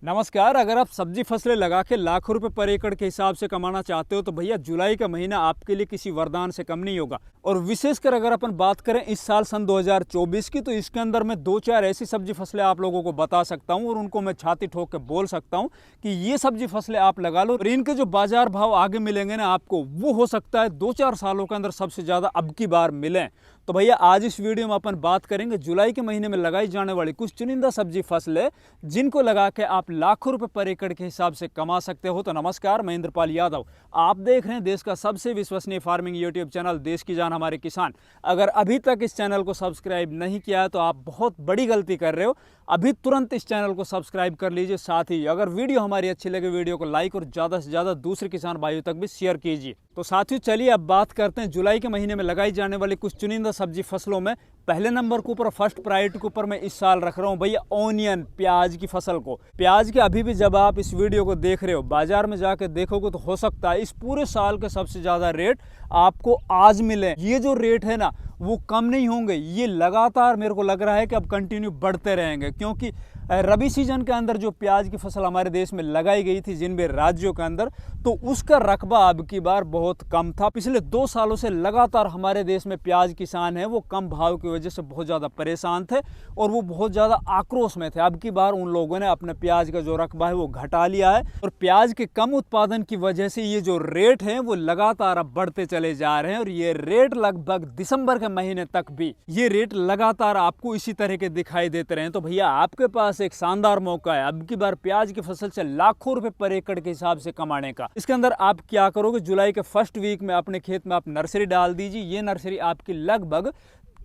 नमस्कार। अगर आप सब्जी फसलें लगा के लाखों रुपए पर एकड़ के हिसाब से कमाना चाहते हो तो भैया जुलाई का महीना आपके लिए किसी वरदान से कम नहीं होगा। और विशेषकर अगर अपन बात करें इस साल सन 2024 की, तो इसके अंदर मैं 2-4 ऐसी सब्जी फसलें आप लोगों को बता सकता हूं और उनको मैं छाती ठोक के बोल सकता हूं कि ये सब्जी फसलें आप लगा लो और इनके जो बाजार भाव आगे मिलेंगे ना आपको, वो हो सकता है 2-4 सालों के अंदर सबसे ज़्यादा अब की बार मिलें। तो भैया आज इस वीडियो में अपन बात करेंगे जुलाई के महीने में लगाई जाने वाली कुछ चुनिंदा सब्जी फसलें जिनको लगा के आप लाखों रुपए पर एकड़ के हिसाब से कमा सकते हो। तो नमस्कार, मैं इंद्रपाल यादव, आप देख रहे हैं देश का सबसे विश्वसनीय फार्मिंग यूट्यूब चैनल देश की जान हमारे किसान। अगर अभी तक इस चैनल को सब्सक्राइब नहीं किया है तो आप बहुत बड़ी गलती कर रहे हो। अभी तुरंत इस चैनल को सब्सक्राइब कर लीजिए। साथ ही अगर वीडियो हमारी अच्छी लगे वीडियो को लाइक और ज़्यादा से ज़्यादा दूसरे किसान भाइयों तक भी शेयर कीजिए। तो साथियों चलिए अब बात करते हैं जुलाई के महीने में लगाई जाने वाली कुछ चुनिंदा सब्जी फसलों में। पहले नंबर के ऊपर, फर्स्ट प्रायोरिटी के ऊपर मैं इस साल रख रहा हूं भैया ऑनियन, प्याज की फसल को। प्याज के अभी भी जब आप इस वीडियो को देख रहे हो बाजार में जाकर देखोगे तो हो सकता है इस पूरे साल के सबसे ज़्यादा रेट आपको आज मिले। ये जो रेट है ना वो कम नहीं होंगे, ये लगातार मेरे को लग रहा है कि अब कंटिन्यू बढ़ते रहेंगे, क्योंकि रबी सीजन के अंदर जो प्याज की फसल हमारे देश में लगाई गई थी जिन भी राज्यों के अंदर, तो उसका रकबा अब की बार बहुत कम था। पिछले 2 सालों से लगातार हमारे देश में प्याज किसान हैं वो कम भाव की वजह से बहुत ज़्यादा परेशान थे और वो बहुत ज़्यादा आक्रोश में थे। अब की बार उन लोगों ने अपने प्याज का जो रकबा है वो घटा लिया है और प्याज के कम उत्पादन की वजह से ये जो रेट हैं वो लगातार अब बढ़ते चले जा रहे हैं और ये रेट लगभग दिसंबर के महीने तक भी ये रेट लगातार आपको इसी तरह के दिखाई देते रहे। तो भैया आपके पास एक शानदार मौका है अब की बार प्याज की फसल से लाखों रुपए पर एकड़ के हिसाब से कमाने का। इसके अंदर आप क्या करोगे, जुलाई के फर्स्ट वीक में अपने खेत में आप नर्सरी डाल दीजिए। ये नर्सरी आपकी लगभग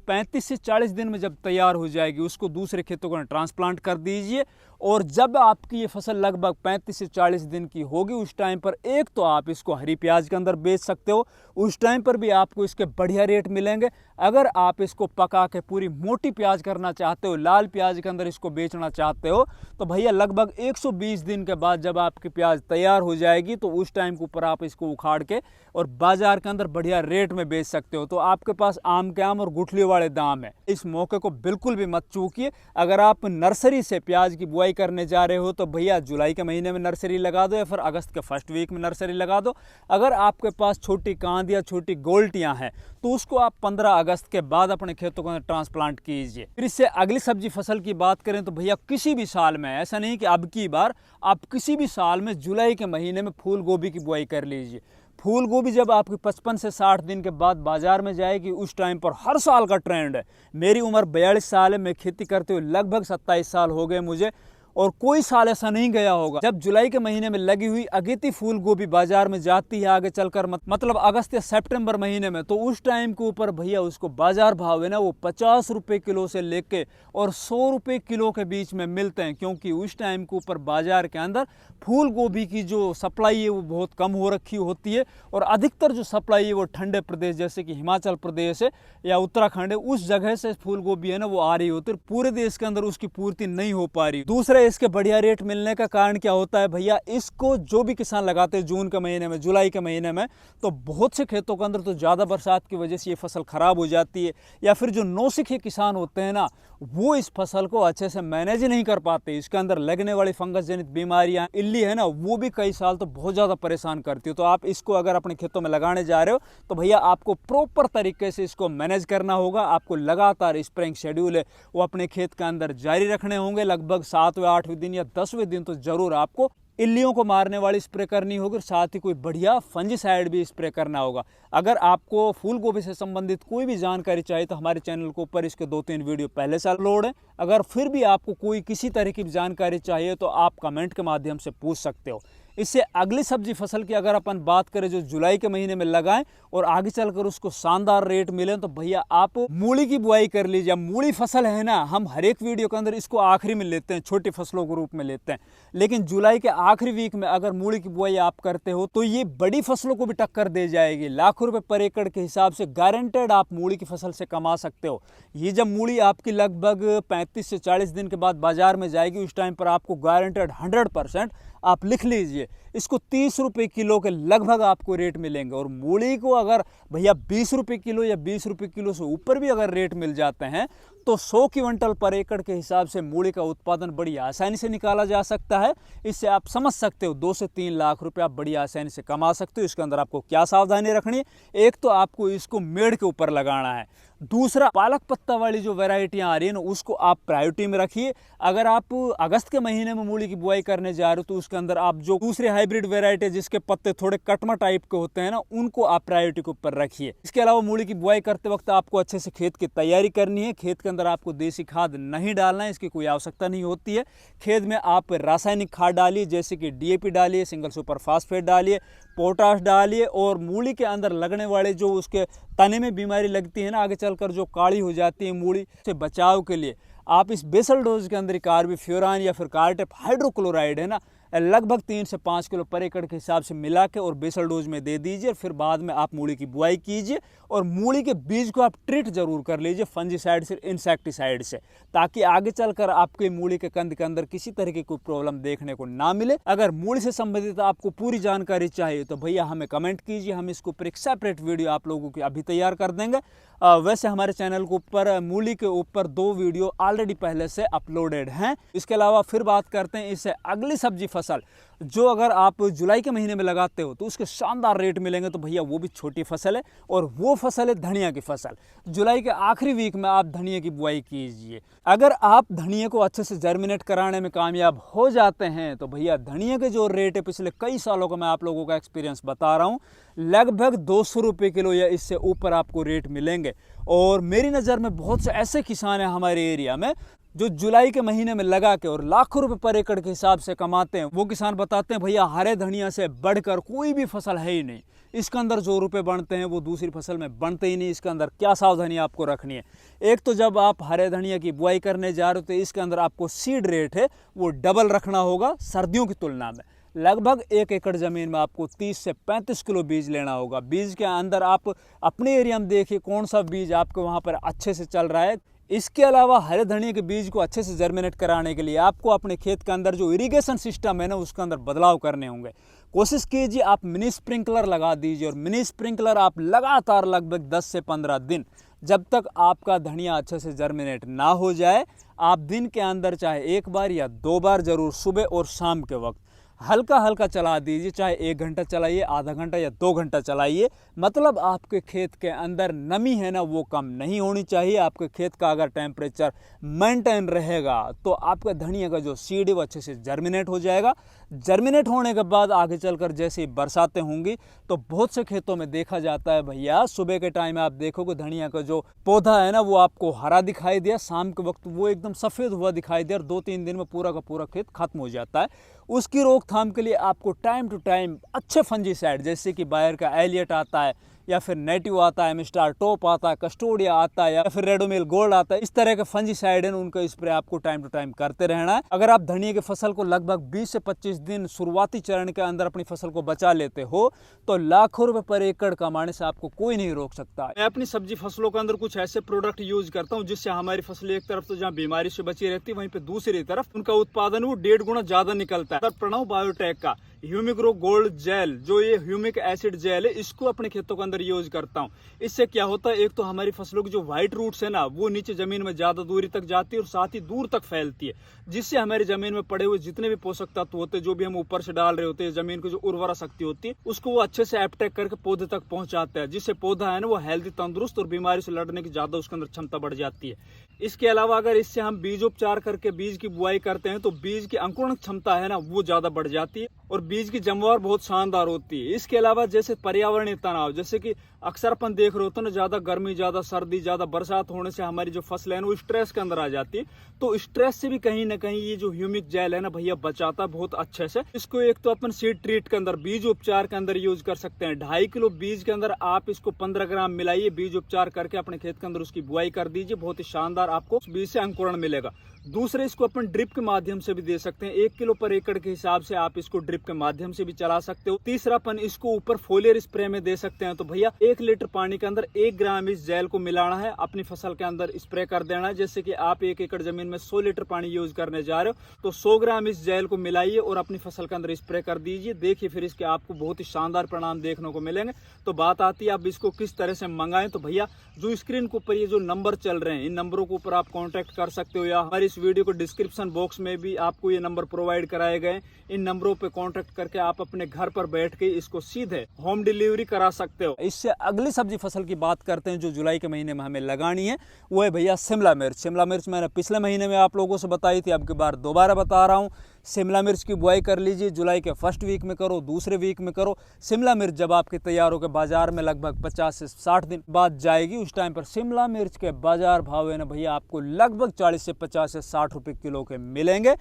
35 से 40 दिन में जब तैयार हो जाएगी उसको दूसरे खेतों को ट्रांसप्लांट कर दीजिए और जब आपकी ये फसल लगभग 35 से 40 दिन की होगी उस टाइम पर एक तो आप इसको हरी प्याज के अंदर बेच सकते हो, उस टाइम पर भी आपको इसके बढ़िया रेट मिलेंगे। अगर आप इसको पका के पूरी मोटी प्याज करना चाहते हो, लाल प्याज के अंदर इसको बेचना चाहते हो, तो भैया लगभग 120 दिन के बाद जब आपकी प्याज तैयार हो जाएगी तो उस टाइम के ऊपर आप इसको उखाड़ के और बाजार के अंदर बढ़िया रेट में बेच सकते हो। तो आपके पास आम के आम और गुठली वाले दाम है, इस मौके को बिल्कुल भी मत चूकिए। अगर आप नर्सरी से प्याज की बुआई करने जा रहे हो तो भैया जुलाई के महीने में नर्सरी लगा दो या फिर अगस्त के फर्स्ट वीक में नर्सरी लगा दो। अगर आपके पास छोटी कांद या छोटी गोल्टियां हैं तो उसको आप 15 अगस्त के बाद अपने खेतों को ट्रांसप्लांट कीजिए। फिर इससे अगली सब्जी फसल की बात करें तो भैया किसी भी साल में, ऐसा नहीं कि अब की बार, आप किसी भी साल में जुलाई के महीने में फूल गोभी की बुआई कर लीजिए। फूल गोभी जब आपकी 55 से 60 दिन के बाद बाजार में जाएगी उस टाइम पर हर साल का ट्रेंड है। मेरी उम्र 42 साल है, मैं खेती करते हुए लगभग 27 साल हो गए मुझे और कोई साल ऐसा नहीं गया होगा जब जुलाई के महीने में लगी हुई अगेती फूल गोभी बाजार में जाती है आगे चलकर, मतलब अगस्त या सितंबर महीने में, तो उस टाइम के ऊपर भैया उसको बाजार भाव है ना वो 50 रुपए किलो से लेके और 100 रुपए किलो के बीच में मिलते हैं, क्योंकि उस टाइम के ऊपर बाजार के अंदर फूल गोभी की जो सप्लाई है वो बहुत कम हो रखी होती है और अधिकतर जो सप्लाई है वो ठंडे प्रदेश जैसे कि हिमाचल प्रदेश है या उत्तराखंड है, उस जगह से फूल गोभी है ना वो आ रही होती है। पूरे देश के अंदर उसकी पूर्ति नहीं हो पा रही। दूसरे इसके बढ़िया रेट मिलने का कारण क्या होता है भैया, इसको जो भी किसान लगाते हैं जून के महीने में, जुलाई के महीने में, तो बहुत से खेतों के अंदर तो ज़्यादा बरसात की वजह से ये फसल खराब हो जाती है या फिर जो नौसिखिए किसान होते हैं ना वो इस फसल को अच्छे से मैनेज नहीं कर पाते। इसके अंदर लगने वाली फंगस जनित बीमारियां, इल्ली है ना, वो भी कई साल तो बहुत ज़्यादा परेशान करती है। तो आप इसको अगर अपने खेतों में लगाने जा रहे हो तो भैया आपको प्रॉपर तरीके से इसको मैनेज करना होगा। आपको लगातार स्प्रेइंग शेड्यूल है वो अपने खेत के अंदर जारी रखने होंगे। लगभग 7वें 8वें दिन या 10वें दिन तो जरूर आपको इल्लियों को मारने वाली स्प्रे करनी होगी और साथ ही कोई बढ़िया फंजीसाइड भी स्प्रे करना होगा। अगर आपको फूल गोभी से संबंधित कोई भी जानकारी चाहिए तो हमारे चैनल के ऊपर इसके 2-3 वीडियो पहले से अपलोड है। अगर फिर भी आपको कोई किसी तरह की जानकारी चाहिए तो आप कमेंट के माध्यम से पूछ सकते हो। इससे अगली सब्जी फसल की अगर अपन बात करें जो जुलाई के महीने में लगाएं और आगे चलकर उसको शानदार रेट मिले तो भैया आप मूली की बुआई कर लीजिए। मूली फसल है ना, हम हर एक वीडियो के अंदर इसको आखिरी में लेते हैं, छोटी फसलों के रूप में लेते हैं, लेकिन जुलाई के आखिरी वीक में अगर मूली की बुआई आप करते हो तो ये बड़ी फसलों को भी टक्कर दे जाएगी। लाखों रुपए पर एकड़ के हिसाब से गारंटेड आप मूली की फसल से कमा सकते हो। ये जब मूली आपकी लगभग 35 से 40 दिन के बाद बाजार में जाएगी उस टाइम पर आपको गारंटेड 100% आप लिख लीजिए इसको 30 रुपये किलो के लगभग आपको रेट मिलेंगे। और मूली को अगर भैया 20 रुपये किलो या 20 रुपये किलो से ऊपर भी अगर रेट मिल जाते हैं तो 100 क्विंटल पर एकड़ के हिसाब से मूली का उत्पादन बड़ी आसानी से निकाला जा सकता है। इससे आप समझ सकते हो 2 से 3 लाख रुपए आप बड़ी आसानी से कमा सकते हो। इसके अंदर आपको क्या सावधानी रखनी है, एक तो आपको इसको मेड़ के ऊपर लगाना है, दूसरा पालक पत्ता वाली जो वैरायटियां आ रही है ना उसको आप प्रायोरिटी में रखिए। अगर आप अगस्त के महीने में मूली की बुआई करने जा रहे हो तो उसके अंदर आप जो दूसरे हाइब्रिड वैरायटी जिसके पत्ते थोड़े कटमा टाइप के होते हैं ना उनको आप प्रायोरिटी के ऊपर रखिए। इसके अलावा मूली की बुआई करते वक्त आपको अच्छे से खेत की तैयारी करनी है। खेत के अंदर आपको देसी खाद नहीं डालना है, इसकी कोई आवश्यकता नहीं होती है। खेत में आप रासायनिक खाद डालिए, जैसे कि DAP डालिए, सिंगल सुपर फास्फेट डालिए, पोटाश डालिए, और मूली के अंदर लगने वाले जो उसके तने में बीमारी लगती है ना आगे चलकर जो काली हो जाती है मूली से बचाव के लिए आप इस बेसल डोज के अंदर कार्बोफ्यूरान या फिर कार्टेप हाइड्रोक्लोराइड है ना लगभग 3 से 5 किलो पर एकड़ के हिसाब से मिला के और बेसल डोज में दे दीजिए। फिर बाद में आप मूली की बुआई कीजिए और मूली के बीज को आप ट्रीट जरूर कर लीजिए फंजीसाइड से, इंसेक्टिसाइड से, ताकि आगे चलकर आपके मूली के कंद के अंदर किसी तरह की कोई प्रॉब्लम देखने को ना मिले। अगर मूली से संबंधित आपको पूरी जानकारी चाहिए तो भैया हमें कमेंट कीजिए, हम इसके ऊपर एक सेपरेट वीडियो आप लोगों की अभी तैयार कर देंगे। वैसे हमारे चैनल के ऊपर मूली के ऊपर 2 वीडियो ऑलरेडी पहले से अपलोडेड हैं। इसके अलावा फिर बात करते हैं इससे अगली सब्जी फसल जो अगर आप जुलाई के महीने में लगाते हो तो उसके शानदार रेट मिलेंगे। तो भैया वो भी छोटी फसल है और वो फसल है धनिया की फसल। जुलाई के आखिरी वीक में आप धनिया की बुआई कीजिए। अगर आप धनिया को अच्छे से जर्मिनेट कराने में कामयाब हो जाते हैं तो भैया धनिया के जो रेट है पिछले कई सालों का मैं आप लोगों का एक्सपीरियंस बता रहा हूँ, लगभग 200 रुपये किलो या इससे ऊपर आपको रेट मिलेंगे। और मेरी नज़र में बहुत से ऐसे किसान हैं हमारे एरिया में जो जुलाई के महीने में लगा के और लाखों रुपए पर एकड़ के हिसाब से कमाते हैं। वो किसान बताते हैं भैया हरे धनिया से बढ़कर कोई भी फसल है ही नहीं, इसके अंदर जो रुपए बनते हैं वो दूसरी फसल में बनते ही नहीं। इसके अंदर क्या सावधानी आपको रखनी है, एक तो जब आप हरे धनिया की बुआई करने जा रहे हो तो इसके अंदर आपको सीड रेट है वो डबल रखना होगा सर्दियों की तुलना में। लगभग 1 एकड़ ज़मीन में आपको 30 से 35 किलो बीज लेना होगा। बीज के अंदर आप अपने एरिया में देखिए कौन सा बीज आपके वहाँ पर अच्छे से चल रहा है। इसके अलावा हरे धनिया के बीज को अच्छे से जर्मिनेट कराने के लिए आपको अपने खेत के अंदर जो इरिगेशन सिस्टम है ना उसके अंदर बदलाव करने होंगे। कोशिश कीजिए आप मिनी स्प्रिंकलर लगा दीजिए, और मिनी स्प्रिंकलर आप लगातार लगभग 10 से 15 दिन जब तक आपका धनिया अच्छे से जर्मिनेट ना हो जाए आप दिन के अंदर चाहे 1 बार या 2 बार जरूर सुबह और शाम के वक्त हल्का हल्का चला दीजिए। चाहे 1 घंटा चलाइए, आधा घंटा या 2 घंटा चलाइए। मतलब आपके खेत के अंदर नमी है ना वो कम नहीं होनी चाहिए। आपके खेत का अगर टेम्परेचर मेंटेन रहेगा तो आपका धनिया का जो सीड है वो अच्छे से जर्मिनेट हो जाएगा। जर्मिनेट होने के बाद आगे चलकर जैसे ही बरसातें होंगी तो बहुत से खेतों में देखा जाता है भैया सुबह के टाइम में आप देखोगे धनिया का जो पौधा है ना वो आपको हरा दिखाई दिया, शाम के वक्त वो एकदम सफ़ेद हुआ दिखाई दिया और 2-3 दिन में पूरा का पूरा खेत खत्म हो जाता है। उसकी रोकथाम के लिए आपको टाइम टू टाइम अच्छे फंजीसाइड जैसे कि बायर का एलियट आता है या फिर नेटिव आता है, मिस्टर टॉप आता है, कस्टोडिया आता है या फिर रेडोमिल गोल्ड आता है, इस तरह के फंजीसाइड है उनका स्प्रे आपको टाइम टू टाइम करते रहना है। अगर आप धनिया की फसल को लगभग 20 से 25 दिन शुरुआती चरण के अंदर अपनी फसल को बचा लेते हो तो लाखों रुपए पर एकड़ कमाने से आपको कोई नहीं रोक सकता। मैं अपनी सब्जी फसलों के अंदर कुछ ऐसे प्रोडक्ट यूज करता हूँ जिससे हमारी फसल एक तरफ तो जहाँ बीमारी से बची रहती है वहीं पे दूसरी तरफ उनका उत्पादन वो 1.5 गुना ज्यादा निकलता है। प्रणव बायोटेक का ह्यूमिक ग्रो गोल्ड जेल जो ये ह्यूमिक एसिड जेल है इसको अपने खेतों के अंदर यूज करता हूँ। इससे क्या होता है, एक तो हमारी फसलों की जो व्हाइट रूट्स है ना वो नीचे जमीन में ज्यादा दूरी तक जाती है और साथ ही दूर तक फैलती है, जिससे हमारी जमीन में पड़े हुए जितने भी पोषक तत्व होते हैं जो भी हम ऊपर से डाल रहे होते हैं जमीन की जो उर्वरा शक्ति होती है उसको वो अच्छे से एपटेक करके पौधे तक पहुंचाता है, जिससे पौधा है ना वो हेल्दी तंदुरुस्त और बीमारी से लड़ने की ज्यादा उसके अंदर क्षमता बढ़ जाती है। इसके अलावा अगर इससे हम बीजोपचार करके बीज की बुआई करते हैं तो बीज की अंकुरण क्षमता है ना वो ज्यादा बढ़ जाती है और बीज की जमवार बहुत शानदार होती है। इसके अलावा जैसे पर्यावरणीय तनाव, जैसे कि अक्सर अपन देख रहे होते हैं ना ज्यादा गर्मी, ज्यादा सर्दी, ज्यादा बरसात होने से हमारी जो फसल है ना वो स्ट्रेस के अंदर आ जाती है, तो स्ट्रेस से भी कहीं ना कहीं ये जो ह्यूमिक जेल है ना भैया बचाता है बहुत अच्छे से। इसको एक तो अपन सीड ट्रीट के अंदर बीज उपचार के अंदर यूज कर सकते हैं। 2.5 किलो बीज के अंदर आप इसको 15 ग्राम मिलाइए, बीज उपचार करके अपने खेत के अंदर उसकी बुआई कर दीजिए, बहुत ही शानदार आपको बीज से अंकुरण मिलेगा। दूसरे इसको अपन ड्रिप के माध्यम से भी दे सकते हैं, 1 किलो पर एकड़ के हिसाब से आप इसको ड्रिप के माध्यम से भी चला सकते हो। तीसरा अपन इसको ऊपर फोलियर स्प्रे में दे सकते हैं। तो भैया 1 लीटर पानी के अंदर 1 ग्राम इस जेल को मिलाना है, अपनी फसल के अंदर स्प्रे कर देना है। जैसे कि आप 1 एकड़ जमीन में 100 लीटर पानी यूज करने जा रहे हो तो 100 ग्राम इस जेल को मिलाइए और अपनी फसल के अंदर स्प्रे कर दीजिए। देखिए फिर इसके आपको बहुत ही शानदार परिणाम देखने को मिलेंगे। तो बात आती है अब इसको किस तरह से मंगाएं। तो भैया जो स्क्रीन के ऊपर ये जो नंबर चल रहे हैं, इन नंबरों के ऊपर आप कांटेक्ट कर सकते हो, या हमारी इस वीडियो को डिस्क्रिप्शन बॉक्स में भी आपको ये नंबर प्रोवाइड कराए गए। इन नंबरों पे कांटेक्ट करके आप अपने घर पर बैठ के इसको सीधे होम डिलीवरी करा सकते हो। इससे अगली सब्जी फसल की बात करते हैं जो जुलाई के महीने में हमें लगानी है, वो है भैया शिमला मिर्च। शिमला मिर्च मैंने पिछले महीने में आप लोगों से बताई थी, अब की बार दोबारा बता रहा हूँ। शिमला मिर्च की बुआई कर लीजिए, जुलाई के फर्स्ट वीक में करो, दूसरे वीक में करो। शिमला मिर्च जब आपके तैयार होकर बाजार में लगभग 50 से 60 दिन बाद जाएगी, उस टाइम पर शिमला मिर्च के बाजार भाव है ना भैया आपको लगभग 40 से 50 से 60 रुपए किलो के मिलेंगे।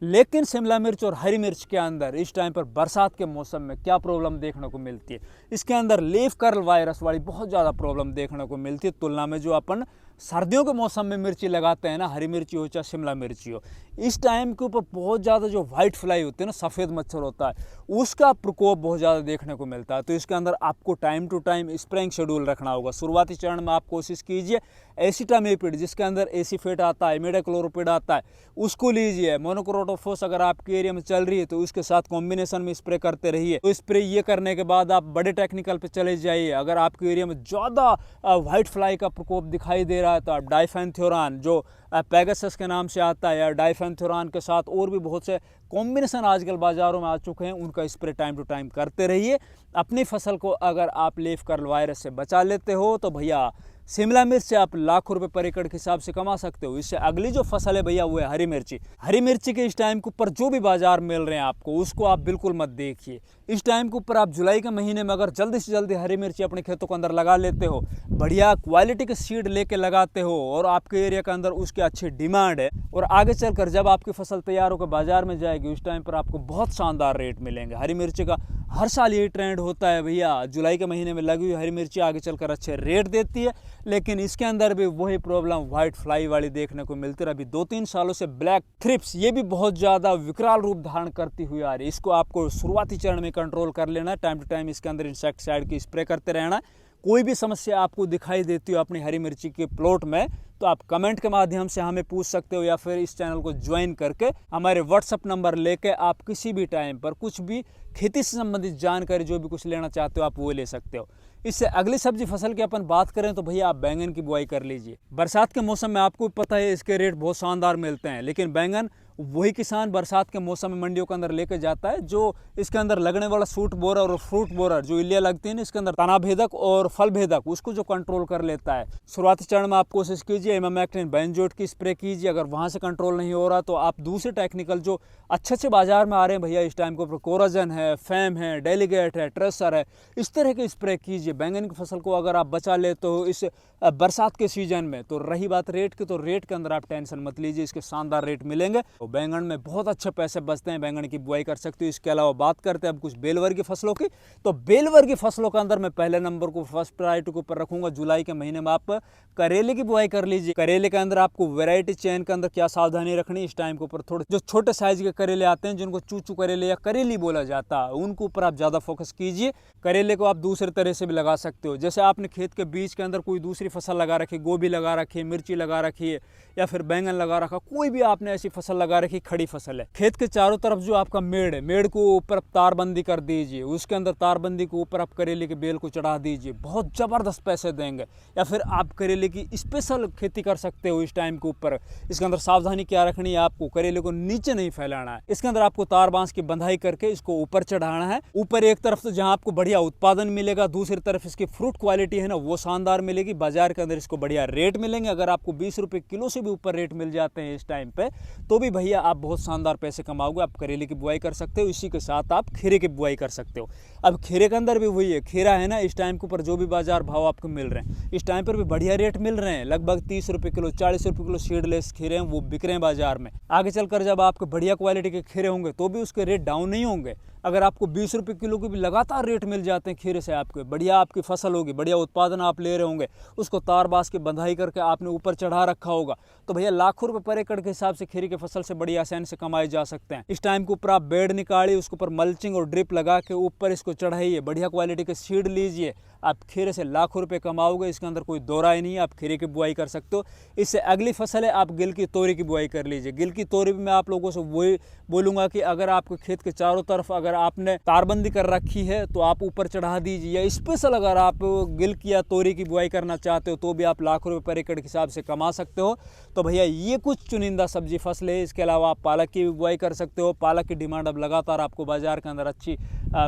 लेकिन शिमला मिर्च और हरी मिर्च के अंदर इस टाइम पर बरसात के मौसम में क्या प्रॉब्लम देखने को मिलती है, इसके अंदर लीफ कर्ल वायरस वाली बहुत ज़्यादा प्रॉब्लम देखने को मिलती है, तुलना में जो अपन सर्दियों के मौसम में मिर्ची लगाते हैं ना, हरी मिर्ची हो चाहे शिमला मिर्ची हो। इस टाइम के ऊपर बहुत ज़्यादा जो वाइट फ्लाई होती है ना, सफ़ेद मच्छर होता है, उसका प्रकोप बहुत ज़्यादा देखने को मिलता है। तो इसके अंदर आपको time to time spraying schedule रखना होगा। शुरुआती चरण में आप कोशिश कीजिए एसिटामिपिड, जिसके अंदर एसीफेट आता है, इमिडाक्लोरोपिड आता है, उसको लीजिए। मोनोक्रोटोफॉस अगर आपके एरिया में चल रही है तो उसके साथ कॉम्बिनेशन में स्प्रे करते रहिए। तो स्प्रे ये करने के बाद आप बड़े टेक्निकल पे चले जाइए। अगर आपके एरिया में ज़्यादा वाइट फ्लाई का प्रकोप दिखाई दे रहा है तो आप डाइफेंथ्योरान, जो पेगासस के नाम से आता है, या डाइफेंथ्योरान के साथ और भी बहुत से कॉम्बिनेशन आजकल बाज़ारों में आ चुके हैं, उनका स्प्रे टाइम टू टाइम करते रहिए। अपनी फसल को अगर आप लीफ कर्ल वायरस से बचा लेते हो तो भैया शिमला मिर्च से आप लाखों रुपए पर एकड़ के हिसाब से कमा सकते हो। इससे अगली जो फसल है भैया वो है हरी मिर्ची। हरी मिर्ची के इस टाइम के ऊपर जो भी बाजार मिल रहे हैं आपको, उसको आप बिल्कुल मत देखिए। इस टाइम के ऊपर आप जुलाई के महीने में अगर जल्दी से जल्दी हरी मिर्ची अपने खेतों के अंदर लगा लेते हो, बढ़िया क्वालिटी के सीड लेके लगाते हो और आपके एरिया के अंदर उसकी अच्छी डिमांड है, और आगे चलकर जब आपकी फसल तैयार होकर बाजार में जाएगी उस टाइम पर आपको बहुत शानदार रेट मिलेंगे। हरी मिर्ची का हर साल ये ट्रेंड होता है भैया, जुलाई के महीने में लगी हुई हरी मिर्ची आगे चलकर अच्छे रेट देती है, लेकिन इसके अंदर भी वही प्रॉब्लम व्हाइट फ्लाई वाली देखने को मिलती है। अभी 2-3 सालों से ब्लैक थ्रिप्स ये भी बहुत ज़्यादा विकराल रूप धारण करती हुई आ रही है। इसको आपको शुरुआती चरण में कंट्रोल कर लेना है, टाइम टू टाइम इसके अंदर इंसेक्टिसाइड की स्प्रे करते रहना है। कोई भी समस्या आपको दिखाई देती हो अपनी हरी मिर्ची के प्लॉट में तो आप कमेंट के माध्यम से हमें पूछ सकते हो, या फिर इस चैनल को ज्वाइन करके हमारे व्हाट्सअप नंबर लेके आप किसी भी टाइम पर कुछ भी खेती से संबंधित जानकारी जो भी कुछ लेना चाहते हो आप वो ले सकते हो। इससे अगली सब्जी फसल की अपन बात करें तो भैया आप बैंगन की बुआई कर लीजिए। बरसात के मौसम में आपको पता है इसके रेट बहुत शानदार मिलते हैं, लेकिन बैंगन वही किसान बरसात के मौसम में मंडियों के अंदर लेकर जाता है जो इसके अंदर लगने वाला सूट बोरर और फ्रूट बोरर जो इल्लियाँ लगती है ना इसके अंदर, तना भेदक और फल भेदक, उसको जो कंट्रोल कर लेता है। शुरुआती चरण में आप कोशिश कीजिए इमामेक्टिन बेंजोएट की स्प्रे कीजिए। अगर वहाँ से कंट्रोल नहीं हो रहा तो आप दूसरे टेक्निकल जो अच्छे बाजार में आ रहे हैं भैया इस टाइम के ऊपर, कोराजन है, फैम है, डेलीगेट है, ट्रेसर है, इस तरह के स्प्रे कीजिए। बैंगन की फसल को अगर आप बचा ले तो इस बरसात के सीजन में। तो रही बात रेट की, तो रेट के अंदर आप टेंशन मत लीजिए, इसके शानदार रेट मिलेंगे। तो बैंगन में बहुत अच्छे पैसे बचते हैं, बैंगन की बुआई कर सकते हो। इसके अलावा बात करते हैं अब कुछ बेलवर्गीय फसलों की। तो बेलवर्गीय फसलों के अंदर मैं पहले नंबर को फर्स्ट प्रायोरिटी के ऊपर रखूंगा। जुलाई के महीने में आप करेले की बुआई कर लीजिए। करेले के अंदर आपको वैरायटी चयन के अंदर क्या सावधानी रखनी, इस टाइम के ऊपर थोड़े जो छोटे साइज के करेले आते हैं जिनको चूचू करेले या करेली बोला जाता है, उनके ऊपर आप ज़्यादा फोकस कीजिए। करेले को आप दूसरे तरह से भी लगा सकते हो, जैसे आपने खेत के बीच के अंदर कोई दूसरी फसल लगा रखी, गोभी लगा रखी है, मिर्ची लगा रखी है, या फिर बैंगन लगा रखा, कोई भी आपने ऐसी फसल लगा रखी, खड़ी फसल है। खेत के चारों तरफ जो आपका मेड़ है, मेड़ को ऊपर तारबंदी कर दीजिए, उसके अंदर तारबंदी के ऊपर आप करेले के बेल को चढ़ा दीजिए, बहुत ज़बरदस्त पैसे देंगे। या फिर आप करेले की स्पेशल खेती कर सकते हो इस टाइम के ऊपर। इसके अंदर सावधानी क्या रखनी है, आपको करेले को नीचे नहीं फैलाना है, इसके अंदर आपको तार बांस की बंधाई करके इसको ऊपर चढ़ाना है। ऊपर एक तरफ तो जहां आपको बढ़िया उत्पादन मिलेगा, दूसरी तरफ इसकी फ्रूट क्वालिटी है ना वो शानदार मिलेगी, बाजार के अंदर इसको बढ़िया रेट मिलेंगे। अगर आपको 20 रुपये किलो से भी ऊपर रेट मिल जाते हैं इस टाइम पे तो भी भैया आप बहुत शानदार पैसे कमाओगे। आप करेले की बुआई कर सकते हो, इसी के साथ आप खीरे की बुआई कर सकते हो। अब खीरे के अंदर भी वही है, खीरा है ना इस टाइम के ऊपर जो भी बाजार भाव आपको मिल रहे हैं इस टाइम पर भी बढ़िया रेट मिल रहे हैं, लगभग 30 रुपये किलो, 40 रुपये किलो सीडलेस खीरे हैं वो बिक रहे हैं बाजार में। आगे चलकर जब आपके बढ़िया क्वालिटी के खीरे होंगे तो भी उसके रेट डाउन नहीं होंगे, अगर आपको 20 रुपये किलो की भी लगातार रेट मिल जाते हैं खीरे से, आपके बढ़िया आपकी फसल होगी, बढ़िया उत्पादन आप ले रहे होंगे, उसको तार बास के बंधाई करके आपने ऊपर चढ़ा रखा होगा, तो भैया लाखों रुपए पर एकड़ के हिसाब से खीरे की फसल से बड़ी आसानी से कमाए जा सकते हैं। इस टाइम के ऊपर आप बेड निकालिए, उसके ऊपर मल्चिंग और ड्रिप लगा के ऊपर इसको चढ़ाइए, बढ़िया क्वालिटी के सीड लीजिए, आप खीरे से लाखों रुपए कमाओगे, इसके अंदर कोई दो राय नहीं है। आप खीरे की बुआई कर सकते हो। इससे अगली फसल है आप गिल की तोरी की बुआई कर लीजिए। गिल की तोरी भी मैं आप लोगों से वही बोलूँगा कि अगर आपके खेत के चारों तरफ अगर आपने तारबंदी कर रखी है तो आप ऊपर चढ़ा दीजिए, या स्पेशल अगर आप गिल की या तोरी की बुआई करना चाहते हो तो भी आप लाखों रुपए पर एकड़ के हिसाब से कमा सकते हो। तो भैया ये कुछ चुनिंदा सब्जी फसल है। इसके अलावा आप पालक की भी बुआई कर सकते हो। पालक की डिमांड अब लगातार आपको बाजार के अंदर अच्छी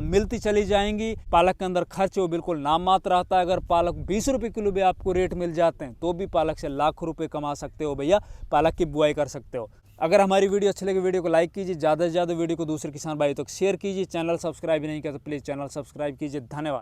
मिलती चली जाएंगी। पालक के अंदर खर्च वो बिल्कुल नाम मात्र रहता है। अगर पालक 20 रुपये किलो भी आपको रेट मिल जाते हैं तो भी पालक से लाखों रुपए कमा सकते हो भैया, पालक की बुआई कर सकते हो। अगर हमारी वीडियो अच्छी लगे वीडियो को लाइक कीजिए, ज़्यादा से ज़्यादा वीडियो को दूसरे किसान भाई तक शेयर कीजिए। चैनल सब्सक्राइब नहीं किया तो प्लीज़ चैनल सब्सक्राइब कीजिए। धन्यवाद।